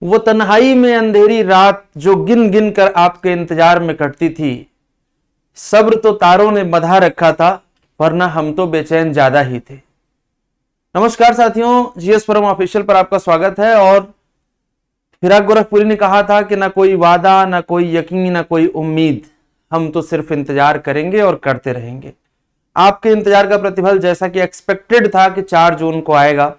वो तन्हाई में अंधेरी रात जो गिन गिन कर आपके इंतजार में कटती थी, सब्र तो तारों ने बंधा रखा था, वरना हम तो बेचैन ज्यादा ही थे। नमस्कार साथियों, जीएस परम ऑफिशियल पर आपका स्वागत है। और फिराक गोरखपुरी ने कहा था कि ना कोई वादा, ना कोई यकीन, ना कोई उम्मीद, हम तो सिर्फ इंतजार करेंगे और करते रहेंगे। आपके इंतजार का प्रतिफल जैसा कि एक्सपेक्टेड था कि 4 जून को आएगा,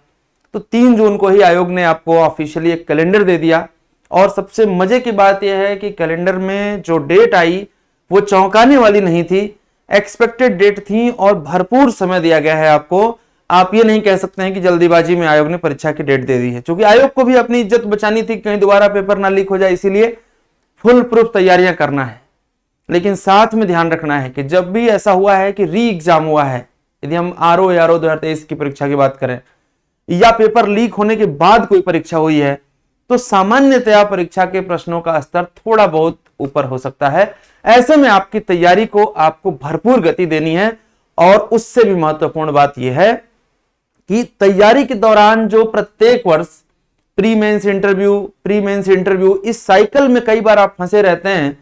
तो 3 जून को ही आयोग ने आपको ऑफिशियली एक कैलेंडर दे दिया। और सबसे मजे की बात यह है कि कैलेंडर में जो डेट आई वो चौंकाने वाली नहीं थी, एक्सपेक्टेड डेट थी और भरपूर समय दिया गया है आपको। आप ये नहीं कह सकते हैं कि जल्दीबाजी में आयोग ने परीक्षा की डेट दे दी है, क्योंकि आयोग को भी अपनी इज्जत बचानी थी, कहीं दोबारा पेपर ना लीक हो जाए, इसीलिए फुल प्रूफ तैयारियां करना है। लेकिन साथ में ध्यान रखना है कि जब भी ऐसा हुआ है कि री एग्जाम हुआ है, यदि हम आरओ या आरओ 2023 की परीक्षा की बात करें या पेपर लीक होने के बाद कोई परीक्षा हुई है, तो सामान्यतया परीक्षा के प्रश्नों का स्तर थोड़ा बहुत ऊपर हो सकता है। ऐसे में आपकी तैयारी को आपको भरपूर गति देनी है। और उससे भी महत्वपूर्ण बात यह है कि तैयारी के दौरान जो प्रत्येक वर्ष प्री मेंस इंटरव्यू इस साइकिल में कई बार आप फंसे रहते हैं,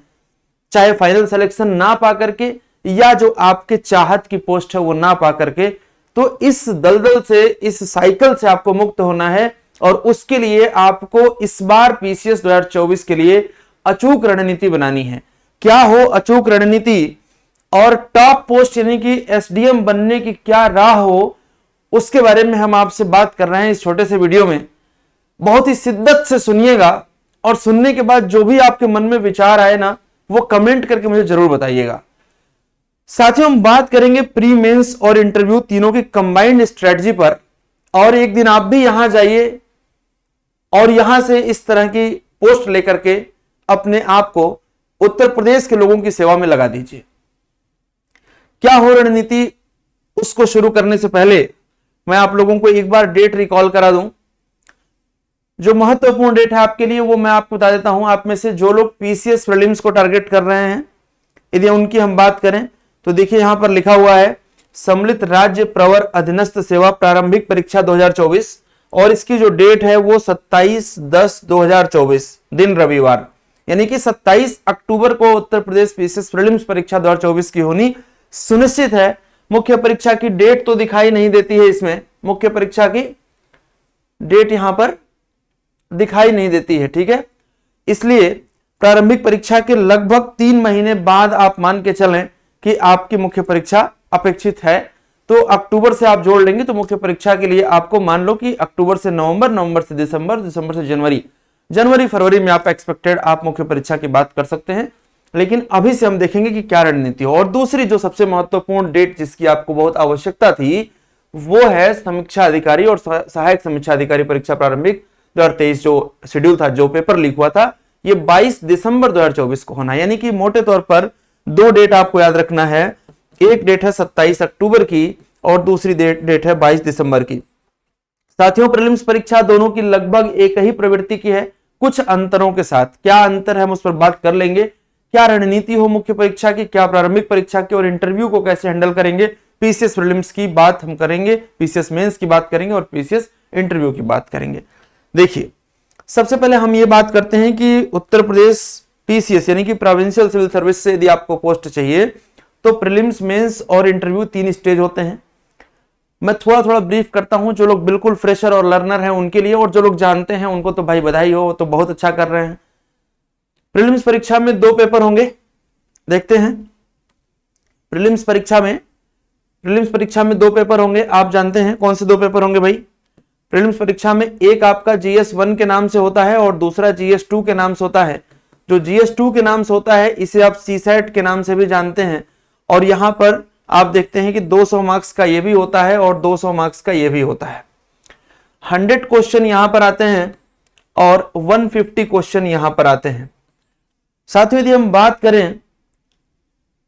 चाहे फाइनल सिलेक्शन ना पा करके या जो आपके चाहत की पोस्ट है वो ना पा करके, तो इस दलदल से, इस साइकिल से आपको मुक्त होना है। और उसके लिए आपको इस बार पीसीएस 2024 के लिए अचूक रणनीति बनानी है। क्या हो अचूक रणनीति और टॉप पोस्ट यानी कि एसडीएम बनने की क्या राह हो, उसके बारे में हम आपसे बात कर रहे हैं इस छोटे से वीडियो में। बहुत ही शिद्दत से सुनिएगा और सुनने के बाद जो भी आपके मन में विचार आए ना, वो कमेंट करके मुझे जरूर बताइएगा। साथियों, हम बात करेंगे प्री मेंस और इंटरव्यू तीनों की कंबाइंड स्ट्रेटजी पर। और एक दिन आप भी यहां जाइए और यहां से इस तरह की पोस्ट लेकर के अपने आप को उत्तर प्रदेश के लोगों की सेवा में लगा दीजिए। क्या हो रणनीति, उसको शुरू करने से पहले मैं आप लोगों को एक बार डेट रिकॉल करा दूं। जो महत्वपूर्ण डेट है आपके लिए वो मैं आपको बता देता हूं। आप में से जो लोग पीसीएस प्रीलिम्स को टारगेट कर रहे हैं, यदि उनकी हम बात करें तो देखिए यहां पर लिखा हुआ है सम्मिलित राज्य प्रवर अधीनस्थ सेवा प्रारंभिक परीक्षा 2024। और इसकी जो डेट है वो 27/10/2024 दिन रविवार, यानी कि 27 अक्टूबर को उत्तर प्रदेश पीसीएस प्रीलिम्स परीक्षा 2024 की होनी सुनिश्चित है। मुख्य परीक्षा की डेट तो दिखाई नहीं देती है, इसमें मुख्य परीक्षा की डेट यहां पर दिखाई नहीं देती है, ठीक है। इसलिए प्रारंभिक परीक्षा के लगभग 3 महीने बाद आप मान के चलें कि आपकी मुख्य परीक्षा अपेक्षित है। तो अक्टूबर से आप जोड़ लेंगे तो मुख्य परीक्षा के लिए आपको मान लो कि अक्टूबर से नवंबर, नवंबर से दिसंबर, दिसंबर से जनवरी, जनवरी फरवरी में आप एक्सपेक्टेड आप मुख्य परीक्षा की बात कर सकते हैं। लेकिन अभी से हम देखेंगे कि क्या रणनीति हो। और दूसरी जो सबसे महत्वपूर्ण डेट जिसकी आपको बहुत आवश्यकता थी वो है समीक्षा अधिकारी और सहायक समीक्षा अधिकारी परीक्षा प्रारंभिक 2023 जो शेड्यूल था, जो पेपर लीक हुआ था, ये 22 दिसंबर 2024 को होना है। यानी कि मोटे तौर पर 2 डेट आपको याद रखना है। एक डेट है 27 अक्टूबर की और दूसरी डेट है 22 दिसंबर की। साथियों, प्रीलिम्स परीक्षा दोनों की लगभग एक ही प्रवृत्ति की है, कुछ अंतरों के साथ। क्या अंतर है हम उस पर बात कर लेंगे। क्या रणनीति हो मुख्य परीक्षा की, क्या प्रारंभिक परीक्षा की, और इंटरव्यू को कैसे हैंडल करेंगे। पीसीएस प्रीलिम्स की बात हम करेंगे, पीसीएस मेंस की बात करेंगे और पीसीएस इंटरव्यू की बात करेंगे। देखिए, सबसे पहले हम ये बात करते हैं कि उत्तर प्रदेश पीसीएस यानी कि प्रोविंशियल सिविल सर्विस से यदि आपको पोस्ट चाहिए तो प्रीलिम्स, मेंस और इंटरव्यू 3 स्टेज होते हैं। मैं थोड़ा थोड़ा ब्रीफ करता हूं, जो लोग बिल्कुल फ्रेशर और लर्नर हैं उनके लिए, और जो लोग जानते हैं उनको तो भाई बधाई हो, तो बहुत अच्छा कर रहे हैं। प्रीलिम्स परीक्षा में 2 पेपर होंगे, देखते हैं। प्रीलिम्स परीक्षा में 2 पेपर होंगे। आप जानते हैं कौन से 2 पेपर होंगे भाई। प्रीलिम्स परीक्षा में एक आपका GS1 के नाम से होता है और दूसरा GS2 के नाम से होता है। जो GS2 के नाम से होता है इसे आप CSAT के नाम से भी जानते हैं। और यहां पर आप देखते हैं कि 200 मार्क्स का ये भी होता है और 200 मार्क्स का ये भी होता है। 100 क्वेश्चन यहां पर आते हैं और 150 क्वेश्चन यहां पर आते हैं। साथियों, यदि हम बात करें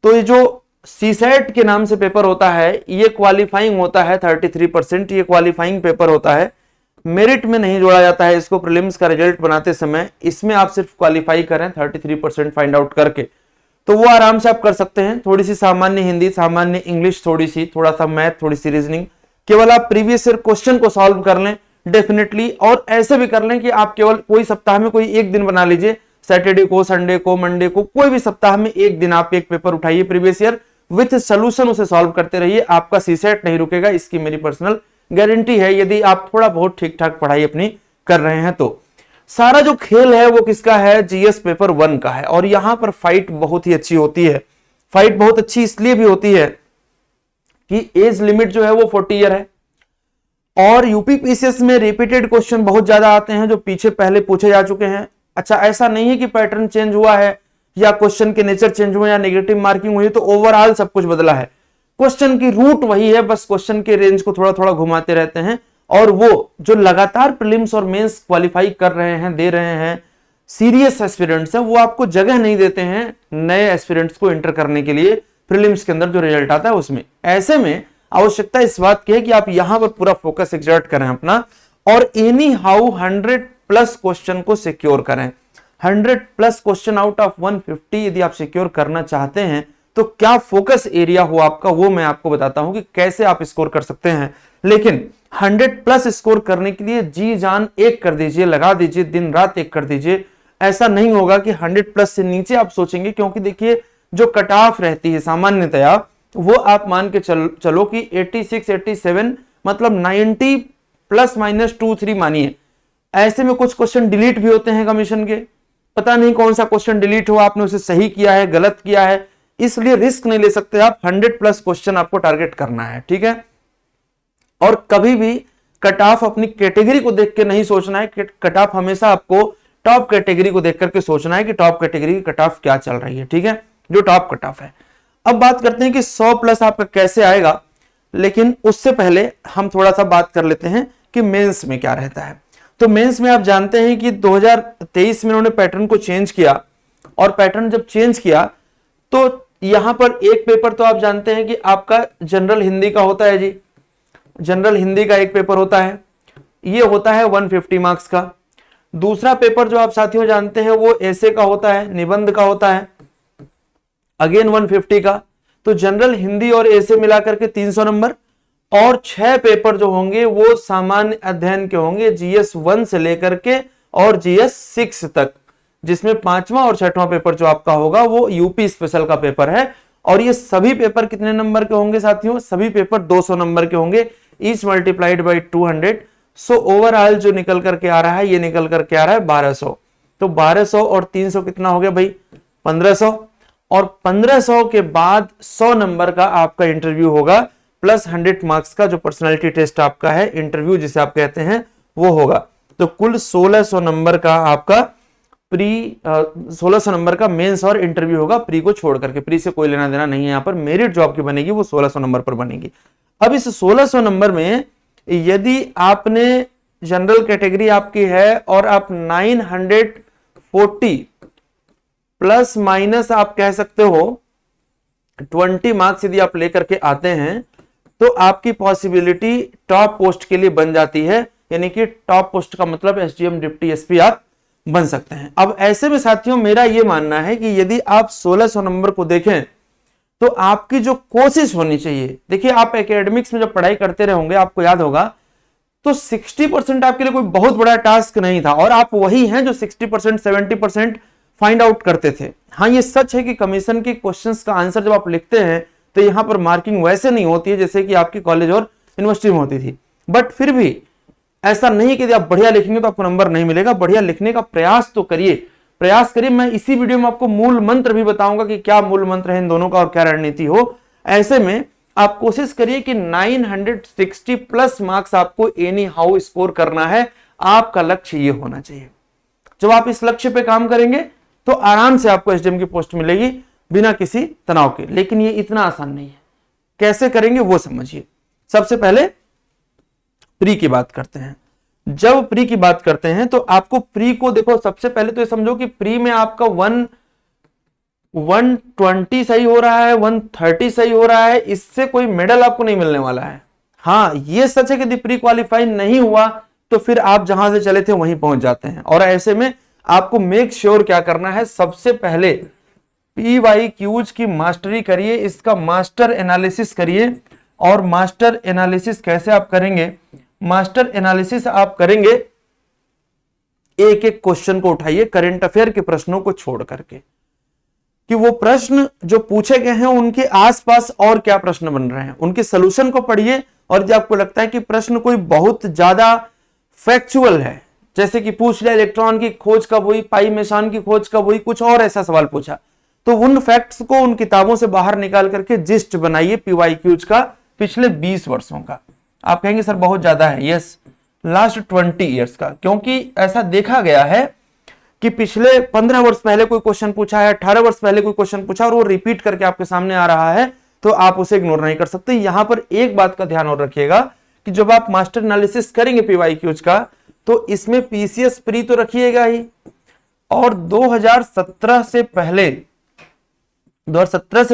तो ये जो CSAT के नाम से पेपर होता है ये क्वालिफाइंग होता है 33%। ये क्वालिफाइंग पेपर होता है, मेरिट में नहीं जोड़ा जाता है इसको प्रीलिम्स का रिजल्ट बनाते समय। इसमें आप सिर्फ क्वालिफाई करें 33% फाइंड आउट करके, तो वो आराम से आप कर सकते हैं। थोड़ी सी सामान्य हिंदी, सामान्य इंग्लिश, थोड़ा सा मैथ, थोड़ी सी रीजनिंग, केवल आप प्रीवियस ईयर क्वेश्चन को सॉल्व कर लें, डेफिनेटली। और ऐसे भी कर लें कि आप केवल कोई सप्ताह में कोई एक दिन बना लीजिए, सैटरडे को, संडे को, मंडे को, कोई भी सप्ताह में एक दिन आप एक पेपर उठाइए प्रीवियस ईयर, विथ सोल्यूशन उसे सॉल्व करते रहिए, आपका सीसेट नहीं रुकेगा, इसकी मेरी पर्सनल गारंटी है, यदि आप थोड़ा बहुत ठीक ठाक पढ़ाई अपनी कर रहे हैं तो। सारा जो खेल है वो किसका है, जीएस पेपर 1 का है। और यहां पर फाइट बहुत ही अच्छी होती है। फाइट बहुत अच्छी इसलिए भी होती है कि एज लिमिट जो है वो 40 ईयर है, और यूपीपीसीएस में रिपीटेड क्वेश्चन बहुत ज्यादा आते हैं जो पीछे पहले पूछे जा चुके हैं। अच्छा, ऐसा नहीं है कि पैटर्न चेंज हुआ है या क्वेश्चन के नेचर चेंज हुए या नेगेटिव मार्किंग हुई, तो ओवरऑल सब कुछ बदला है। क्वेश्चन की रूट वही है, बस क्वेश्चन के रेंज को थोड़ा थोड़ा घुमाते रहते हैं। और वो जो लगातार प्रीलिम्स और मेंस क्वालिफाई कर रहे हैं, दे रहे हैं, सीरियस एस्पिरेंट्स हैं, वो आपको जगह नहीं देते हैं नए एस्पिरेंट्स को एंटर करने के लिए प्रीलिम्स के अंदर जो रिजल्ट आता है उसमें। ऐसे में आवश्यकता इस बात की है कि आप यहां पर पूरा फोकस एक्सर्ट करें अपना, और एनी हाउ 100+ क्वेश्चन को सिक्योर करें। 100+ क्वेश्चन आउट ऑफ 150 यदि आप सिक्योर करना चाहते हैं तो क्या फोकस एरिया हो आपका, वो मैं आपको बताता हूं कि कैसे आप स्कोर कर सकते हैं। लेकिन 100+ स्कोर करने के लिए जी जान एक कर दीजिए, लगा दीजिए, दिन रात एक कर दीजिए। ऐसा नहीं होगा कि 100+ से नीचे आप सोचेंगे, क्योंकि देखिए जो कट ऑफ रहती है सामान्यतया वो आप मान के चलो कि 86, 87 मतलब 90 ±2-3 मानिए। ऐसे में कुछ क्वेश्चन डिलीट भी होते हैं कमीशन के, पता नहीं कौन सा क्वेश्चन डिलीट हुआ, आपने उसे सही किया है, गलत किया है, इसलिए रिस्क नहीं ले सकते आप। 100+ क्वेश्चन आपको टारगेट करना है, ठीक है। और कभी भी कट ऑफ अपनी कैटेगरी को देख के नहीं सोचना है, कट ऑफ हमेशा आपको टॉप कैटेगरी को देख करके सोचना है कि टॉप कैटेगरी की कट ऑफ क्या चल रही है, ठीक है, जो टॉप कट ऑफ है। अब बात करते हैं कि 100+ आपका कैसे आएगा, लेकिन उससे पहले हम थोड़ा सा बात कर लेते हैं कि मेंस में क्या रहता है। तो मेंस में आप जानते हैं कि 2023 में उन्होंने पैटर्न को चेंज किया, और पैटर्न जब चेंज किया तो यहां पर एक पेपर तो आप जानते हैं कि आपका जनरल हिंदी का होता है जी, जनरल हिंदी का एक पेपर होता है, ये होता है 150 मार्क्स का। दूसरा पेपर जो आप साथियों जानते हैं वो ऐसे का होता है, निबंध का होता है, अगेन 150 का। तो जनरल हिंदी और ऐसे मिलाकर के 300 नंबर, और 6 पेपर जो होंगे वो सामान्य अध्ययन के होंगे, जीएस 1 से लेकर के और जीएस 6 तक, जिसमें 5वां और 6वां पेपर जो आपका होगा वो यूपी स्पेशल का पेपर है। और ये सभी पेपर कितने नंबर के होंगे साथियों, सभी पेपर 200 नंबर के होंगे, each multiplied by 200। So overall जो निकल करके आ रहा है, ये निकल करके आ रहा है 1200। तो 1200 और 300 कितना हो गया भाई, 1500। और 1500 के बाद 100 नंबर का आपका इंटरव्यू होगा, प्लस 100 मार्क्स का जो पर्सनालिटी टेस्ट आपका है, इंटरव्यू जिसे आप कहते हैं, वो होगा। तो कुल 1600 नंबर का आपका 1600 नंबर का मेंस और इंटरव्यू होगा, प्री को छोड़ करके। प्री से कोई लेना देना नहीं है, यहाँ पर मेरिट जो आपकी बनेगी वो 1600 नंबर पर बनेगी। अब इस 1600 नंबर में यदि आपने जनरल कैटेगरी आपकी है और आप 940 प्लस माइनस आप कह सकते हो 20 मार्क्स यदि आप लेकर के आते हैं तो आपकी पॉसिबिलिटी टॉप पोस्ट के लिए बन जाती है, यानी कि टॉप पोस्ट का मतलब एसडीएम डिप्टी एसपी आप बन सकते हैं। अब ऐसे में साथियों मेरा यह मानना है कि यदि आप 1600 नंबर को देखें तो आपकी जो कोशिश होनी चाहिए, देखिए आप एकेडमिक्स में जब पढ़ाई करते रहे होंगे आपको याद होगा, तो 60% आपके लिए कोई बहुत बड़ा टास्क नहीं था, और आप वही हैं जो 60% 70% फाइंड आउट करते थे। हाँ, ये सच है कि कमीशन के क्वेश्चंस का आंसर जब आप लिखते हैं तो यहां पर मार्किंग वैसे नहीं होती है जैसे कि आपकी कॉलेज और यूनिवर्सिटी में होती थी, बट फिर भी ऐसा नहीं कि यदि आप बढ़िया लिखेंगे तो आपको नंबर नहीं मिलेगा। बढ़िया लिखने का प्रयास तो करिए, प्रयास करिए। मैं इसी वीडियो में आपको मूल मंत्र भी बताऊंगा कि क्या मूल मंत्र है इन दोनों का और क्या रणनीति हो। ऐसे में आप कोशिश करिए कि 960 प्लस मार्क्स आपको एनी हाउ स्कोर करना है, आपका लक्ष्य ये होना चाहिए। जब आप इस लक्ष्य पे काम करेंगे तो आराम से आपको एसडीएम की पोस्ट मिलेगी बिना किसी तनाव के। लेकिन ये इतना आसान नहीं है, कैसे करेंगे वो समझिए। सबसे पहले प्री की बात करते हैं। जब प्री की बात करते हैं तो आपको प्री को देखो, सबसे पहले तो ये समझो कि प्री में आपका 120 सही हो रहा है, 130 सही हो रहा है, इससे कोई मेडल आपको नहीं मिलने वाला है। हाँ, ये सच है कि यदि प्री क्वालिफाई नहीं हुआ तो फिर आप जहां से चले थे वहीं पहुंच जाते हैं। और ऐसे में आपको मेक श्योर क्या करना है, सबसे पहले PYQs की मास्टरी करिए, इसका मास्टर एनालिसिस करिए। और मास्टर एनालिसिस कैसे आप करेंगे, मास्टर एनालिसिस आप करेंगे, एक एक क्वेश्चन को उठाइए करंट अफेयर के प्रश्नों को छोड़ करके, कि वो प्रश्न जो पूछे गए हैं उनके आसपास और क्या प्रश्न बन रहे हैं, उनके सोल्यूशन को पढ़िए। और जब आपको लगता है कि प्रश्न कोई बहुत ज्यादा फैक्चुअल है, जैसे कि पूछ लिया इलेक्ट्रॉन की खोज कब हुई, पाई मेसान की खोज कब हुई, कुछ और ऐसा सवाल पूछा, तो उन फैक्ट्स को उन किताबों से बाहर निकाल करके जिस्ट बनाइए पीवाईक्यूज का पिछले 20 वर्षों का। आप कहेंगे सर बहुत ज्यादा है, यस, लास्ट 20 ईयर्स का, क्योंकि ऐसा देखा गया है कि पिछले 15 वर्ष पहले कोई क्वेश्चन पूछा है, 18 वर्ष पहले कोई क्वेश्चन पूछा और वो रिपीट करके आपके सामने आ रहा है, तो आप उसे इग्नोर नहीं कर सकते। यहां पर एक बात का ध्यान और रखिएगा कि जब आप मास्टर एनालिसिस करेंगे पीवाईक्यूज का, तो इसमें पीसीएस प्री तो रखिएगा ही, और 2017 से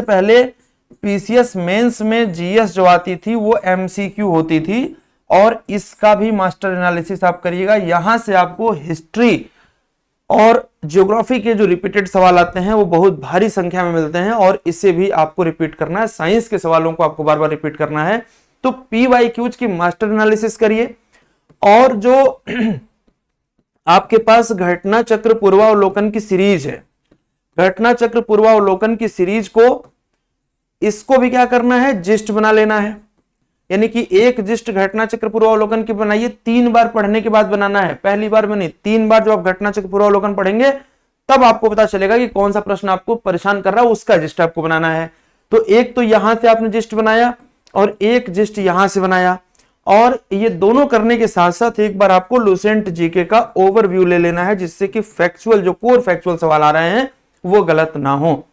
पहले पीसीएस मेंस में जीएस जो आती थी वो एमसीक्यू होती थी, और इसका भी मास्टर एनालिसिस आप करिएगा। यहां से आपको हिस्ट्री और ज्योग्राफी के जो रिपीटेड सवाल आते हैं वो बहुत भारी संख्या में मिलते हैं, और इसे भी आपको रिपीट करना है। साइंस के सवालों को आपको बार बार रिपीट करना है, तो पीवाईक्यूज की मास्टर एनालिसिस करिए। और जो आपके पास घटना चक्र पूर्वावलोकन की सीरीज है, घटना चक्र पूर्वावलोकन की सीरीज को, इसको भी क्या करना है, जिस्ट बना लेना है। यानी कि एक जिस्ट घटना चक्र पूर्वावलोकन की बनाइए, 3 बार पढ़ने के बाद बनाना है, पहली बार में नहीं, 3 बार जो आप घटना चक्र पूर्वावलोकन पढ़ेंगे तब आपको पता चलेगा कि कौन सा प्रश्न आपको परेशान कर रहा है, उसका जिस्ट आपको बनाना है। तो एक तो यहां से आपने जिस्ट बनाया और एक जिस्ट यहां से बनाया, और ये दोनों करने के साथ साथ एक बार आपको लुसेंट जीके का ओवरव्यू ले लेना है, जिससे कि फैक्चुअल जो कोर फैक्चुअल सवाल आ रहे हैं वो गलत ना हो।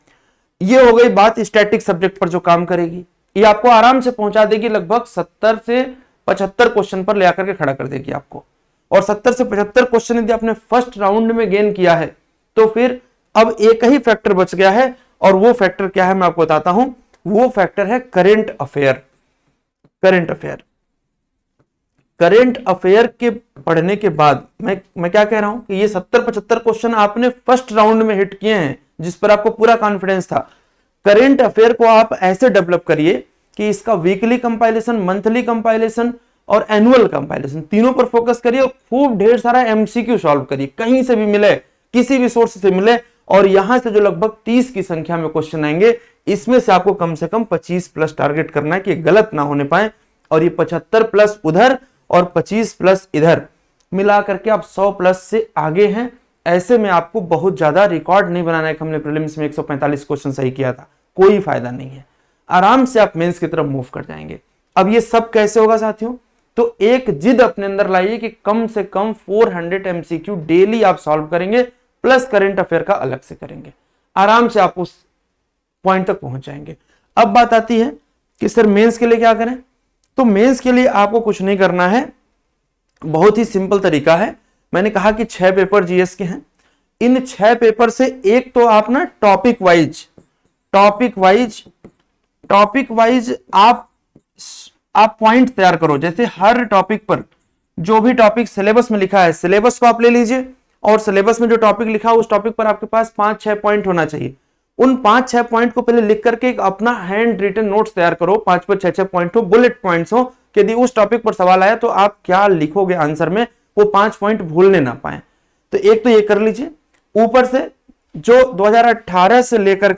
ये हो गई बात स्टैटिक सब्जेक्ट पर जो काम करेगी, ये आपको आराम से पहुंचा देगी, लगभग 70 से 75 क्वेश्चन पर ले आकर के खड़ा कर देगी आपको। और 70 से 75 क्वेश्चन यदि आपने फर्स्ट राउंड में गेन किया है, तो फिर अब एक ही फैक्टर बच गया है, और वो फैक्टर क्या है मैं आपको बताता हूं। वो फैक्टर है current affair. Current affair, current affair के पढ़ने के बाद मैं क्या कह रहा हूं कि ये 70-75 क्वेश्चन आपने फर्स्ट राउंड में हिट किए हैं, जिस पर आपको पूरा कॉन्फिडेंस था। करंट अफेयर को आप ऐसे डेवलप करिए कि इसका वीकली कंपाइलेशन, मंथली कंपाइलेशन और एनुअल कंपाइलेशन, तीनों पर फोकस करिए, और खूब ढेर सारा एमसीक्यू सॉल्व करिए, कहीं से भी मिले, किसी भी सोर्स से मिले। और यहां से जो लगभग 30 की संख्या में क्वेश्चन आएंगे, इसमें से आपको कम से कम 25 प्लस टारगेट करना है कि गलत ना होने पाए। और ये 75 प्लस उधर और 25 प्लस इधर मिला करके आप 100 प्लस से आगे हैं। ऐसे में आपको बहुत ज्यादा रिकॉर्ड नहीं बनाना है कि हमने प्रीलिम्स में 145 क्वेश्चन सही किया था, कोई फायदा नहीं है। आराम से आप मेंस की तरफ मूव कर जाएंगे। अब ये सब कैसे होगा साथियों, तो एक जिद अपने अंदर लाइए कि कम से कम 400 एमसीक्यू डेली आप सॉल्व करेंगे, प्लस करंट अफेयर का अलग से करेंगे। आराम से आप उस पॉइंट तक पहुंच जाएंगे। अब बात आती है कि सर मेंस के लिए क्या करें। तो मेंस के लिए आपको कुछ नहीं करना है, बहुत ही सिंपल तरीका है। मैंने कहा कि 6 पेपर जीएस के हैं, इन 6 पेपर से एक तो आप ना टॉपिक वाइज आप पॉइंट तैयार करो। जैसे हर टॉपिक पर जो भी टॉपिक सिलेबस में लिखा है, सिलेबस को आप ले लीजिए, और सिलेबस में जो टॉपिक लिखा है उस टॉपिक पर आपके पास 5-6 पॉइंट होना चाहिए। उन 5-6 पॉइंट को पहले लिख करके एक अपना हैंड रिटन नोट्स तैयार करो, 5-6 पॉइंट हो, बुलेट पॉइंट्स हो, कि यदि उस टॉपिक पर सवाल आया तो आप क्या लिखोगे आंसर में, वो 5 पॉइंट भूलने ना पाए। तो एक तो ये कर लीजिए। ऊपर से जो 2018 से लेकर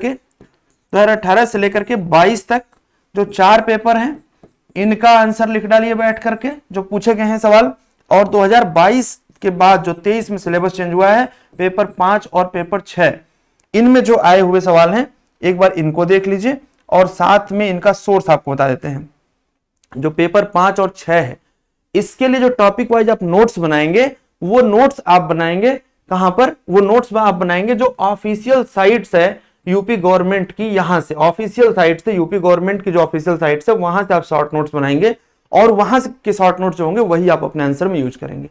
के 22 तक जो 4 पेपर हैं, इनका आंसर लिख डालिए बैठ करके, जो पूछे गए हैं सवाल। और 2022 के बाद जो 23 में सिलेबस चेंज हुआ है, पेपर 5 और पेपर 6, इनमें जो आए हुए सवाल हैं एक बार इनको देख लीजिए, और साथ में इनका सोर्स आपको बता देते हैं। जो पेपर 5 और 6 है, इसके लिए जो टॉपिक वाइज आप नोट्स बनाएंगे, वो नोट्स आप बनाएंगे कहां पर, वो नोट्स आप बनाएंगे जो ऑफिशियल साइट्स है यूपी गवर्नमेंट की, यहां से ऑफिशियल साइट्स है यूपी गवर्नमेंट की, जो ऑफिशियल साइट्स है वहां से आप शॉर्ट नोट्स बनाएंगे, और वहां से के शॉर्ट नोट्स जो होंगे वही आप अपने आंसर में यूज करेंगे।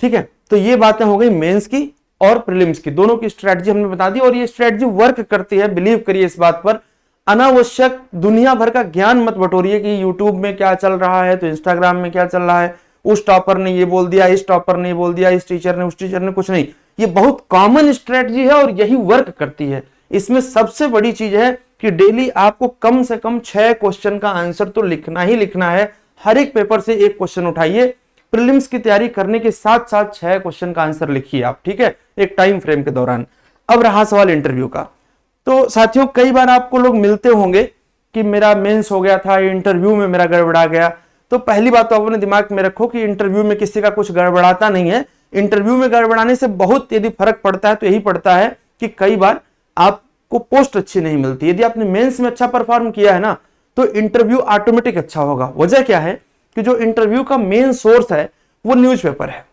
ठीक है, तो ये बातें हो गई मेंस की और प्रीलिम्स की, दोनों की स्ट्रेटजी हमने बता दी, और ये स्ट्रेटजी वर्क करती है, बिलीव करिए इस बात पर। अनावश्यक दुनिया भर का ज्ञान मत बटोरिए कि यूट्यूब में क्या चल रहा है, तो इंस्टाग्राम में क्या चल रहा है, उस टॉपर ने ये बोल दिया, इस टॉपर ने बोल दिया, इस टीचर ने, उस टीचर ने, कुछ नहीं। ये बहुत कॉमन स्ट्रेटजी है और यही वर्क करती है। इसमें सबसे बड़ी चीज है कि डेली आपको कम से कम 6 क्वेश्चन का आंसर तो लिखना ही लिखना है। हर एक पेपर से एक क्वेश्चन उठाइए, प्रीलिम्स की तैयारी करने के साथ साथ 6 क्वेश्चन का आंसर लिखिए आप, ठीक है, एक टाइम फ्रेम के दौरान। अब रहा सवाल इंटरव्यू का, तो साथियों कई बार आपको लोग मिलते होंगे कि मेरा मेंस हो गया था, इंटरव्यू में मेरा गड़बड़ा गया। तो पहली बात तो आप अपने दिमाग में रखो कि इंटरव्यू में किसी का कुछ गड़बड़ाता नहीं है। इंटरव्यू में गड़बड़ाने से बहुत यदि फर्क पड़ता है तो यही पड़ता है कि कई बार आपको पोस्ट अच्छी नहीं मिलती। यदि आपने मेंस में अच्छा परफॉर्म किया है ना तो इंटरव्यू ऑटोमेटिक अच्छा होगा। वजह क्या है कि जो इंटरव्यू का मेन सोर्स है वो न्यूज़पेपर है।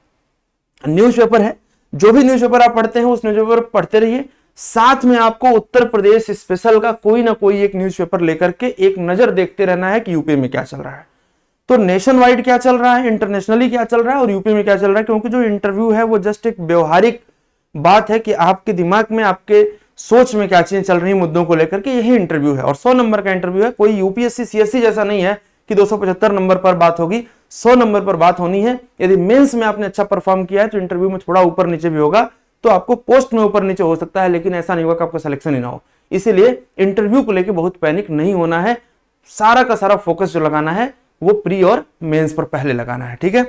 न्यूज़पेपर है, जो भी न्यूज़पेपर आप पढ़ते हैं उस न्यूज़पेपर पढ़ते रहिए, साथ में आपको उत्तर प्रदेश स्पेशल का कोई ना कोई एक न्यूज़पेपर लेकर के एक नजर देखते रहना है कि यूपी में क्या चल रहा है। तो नेशन वाइड क्या चल रहा है, इंटरनेशनली क्या चल रहा है और यूपी में क्या चल रहा है, क्योंकि जो इंटरव्यू है वो जस्ट एक व्यवहारिक बात है कि आपके दिमाग में, आपके सोच में क्या चीजें चल रही मुद्दों को लेकर के, यही इंटरव्यू है। और 100 नंबर का इंटरव्यू है, कोई यूपीएससी सीएससी जैसा नहीं है कि 275 नंबर पर बात होगी, 100 नंबर पर बात होनी है। यदि मेंस में आपने अच्छा परफॉर्म किया है तो इंटरव्यू में थोड़ा ऊपर नीचे भी होगा, तो आपको पोस्ट में ऊपर नीचे हो सकता है, लेकिन ऐसा नहीं होगा कि आपका सिलेक्शन ही ना हो। इसीलिए इंटरव्यू को लेकर बहुत पैनिक नहीं होना है, सारा का सारा फोकस जो लगाना है वो प्री और मेंस पर पहले लगाना है, ठीक है।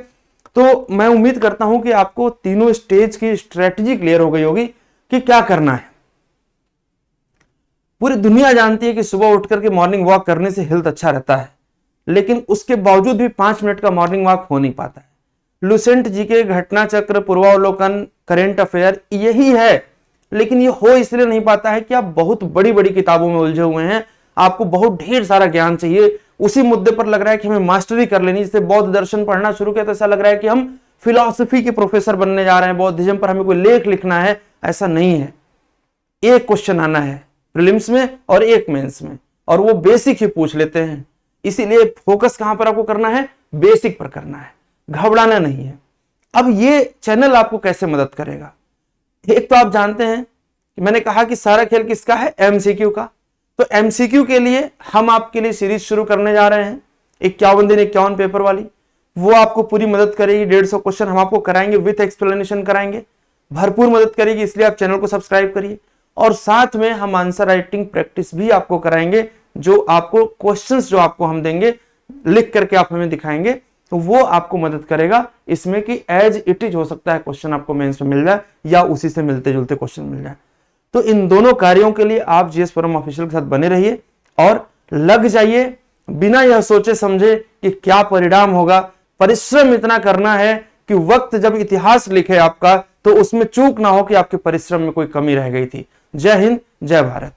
तो मैं उम्मीद करता हूं कि आपको तीनों स्टेज की स्ट्रेटजी क्लियर हो गई होगी कि क्या करना है। पूरी दुनिया जानती है कि सुबह उठ करके मॉर्निंग वॉक करने से हेल्थ अच्छा रहता है, लेकिन उसके बावजूद भी 5 मिनट का मॉर्निंग वॉक हो नहीं पाता है। लुसेंट जी के घटना चक्र, पूर्वावलोकन, करेंट अफेयर यही है, लेकिन ये हो इसलिए नहीं पाता है कि आप बहुत बड़ी बड़ी किताबों में उलझे हुए हैं, आपको बहुत ढेर सारा ज्ञान चाहिए, उसी मुद्दे पर लग रहा है कि हमें मास्टरी कर लेनी। जैसे बौद्ध दर्शन पढ़ना शुरू किया तो ऐसा लग रहा है कि हम फिलॉसफी के प्रोफेसर बनने जा रहे हैं, बौद्धिज्म पर हमें कोई लेख लिखना है, ऐसा नहीं है। एक क्वेश्चन आना है प्रीलिम्स में और एक मेंस में, और वो बेसिक ही पूछ लेते हैं। इसीलिए फोकस कहां पर आपको करना है, बेसिक पर करना है, घबराना नहीं है। अब ये चैनल आपको कैसे मदद करेगा, एक तो आप जानते हैं कि मैंने कहा कि सारा खेल किसका है, एमसीक्यू का। तो एमसीक्यू के लिए हम आपके लिए सीरीज शुरू करने जा रहे हैं, 51 दिन 51 पेपर वाली। वो आपको पूरी मदद करेगी, 150 क्वेश्चन हम आपको कराएंगे, विथ एक्सप्लेनेशन कराएंगे, भरपूर मदद करेगी। इसलिए आप चैनल को सब्सक्राइब करिए, और साथ में हम आंसर राइटिंग प्रैक्टिस भी आपको कराएंगे, जो आपको क्वेश्चंस जो आपको हम देंगे लिख करके आप हमें दिखाएंगे, तो वो आपको मदद करेगा इसमें कि एज इट इज हो सकता है क्वेश्चन आपको मेंस में मिल जाए या उसी से मिलते जुलते क्वेश्चन मिल जाए। तो इन दोनों कार्यों के लिए आप जीएस फोरम ऑफिशियल के साथ बने रहिए और लग जाइए, बिना यह सोचे समझे कि क्या परिणाम होगा। परिश्रम इतना करना है कि वक्त जब इतिहास लिखे आपका तो उसमें चूक ना हो कि आपके परिश्रम में कोई कमी रह गई थी। जय हिंद, जय भारत।